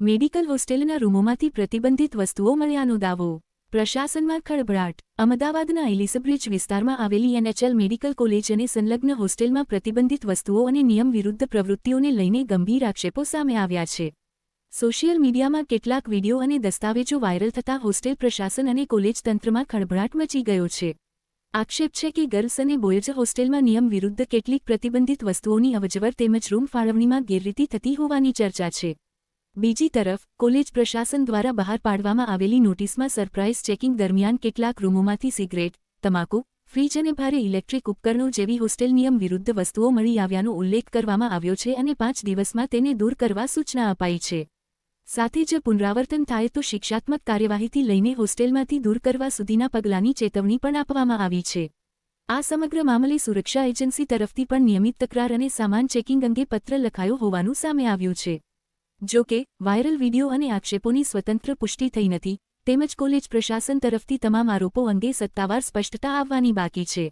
Medical હોસ્ટેલના રૂમોમાંથી પ્રતિબંધિત વસ્તુઓ મળ્યાનો દાવો. પ્રશાસનમાં ખળભળાટ. અમદાવાદના એલિસબ્રિજ વિસ્તારમાં આવેલી NHL મેડિકલ કોલેજ અને સંલગ્ન હોસ્ટેલમાં પ્રતિબંધિત વસ્તુઓ અને નિયમ વિરુદ્ધ પ્રવૃત્તિઓને લઈને ગંભીર આક્ષેપો સામે આવ્યા છે. સોશિયલ મીડિયામાં કેટલાક વીડિયો અને દસ્તાવેજો વાયરલ થતાં હોસ્ટેલ પ્રશાસન અને કોલેજ તંત્રમાં ખળભળાટ મચી ગયો છે. આક્ષેપ છે કે ગર્લ્સ અને બોયઝ હોસ્ટેલમાં નિયમ વિરુદ્ધ કેટલીક પ્રતિબંધિત વસ્તુઓની અવરજવર તેમજ રૂમ ફાળવણીમાં ગેરરીતિ થતી હોવાની ચર્ચા છે. બીજી તરફ, કોલેજ પ્રશાસન દ્વારા બહાર પાડવામાં આવેલી નોટિસમાં સરપ્રાઇઝ ચેકિંગ દરમિયાન કેટલાક રૂમોમાંથી સિગરેટ, તમાકુ, ફ્રીજ અને ભારે ઇલેક્ટ્રિક ઉપકરણો જેવી હોસ્ટેલ નિયમ વિરુદ્ધ વસ્તુઓ મળી આવ્યાનો ઉલ્લેખ કરવામાં આવ્યો છે અને 5 દિવસમાં તેને દૂર કરવા સૂચના અપાઈ છે. સાથે જ પુનરાવર્તન થાય તો શિક્ષાત્મક કાર્યવાહીથી લઈને હોસ્ટેલમાંથી દૂર કરવા સુધીના પગલાંની ચેતવણી પણ આપવામાં આવી છે. આ સમગ્ર મામલે સુરક્ષા એજન્સી તરફથી પણ નિયમિત તકરાર અને સામાન ચેકિંગ અંગે પત્ર લખાયો હોવાનું સામે આવ્યું છે. જો કે, વાયરલ વીડિયો અને આક્ષેપોની સ્વતંત્ર પુષ્ટિ થઈ નથી, તેમજ કોલેજ પ્રશાસન તરફથી તમામ આરોપો અંગે સત્તાવાર સ્પષ્ટતા આવવાની બાકી છે.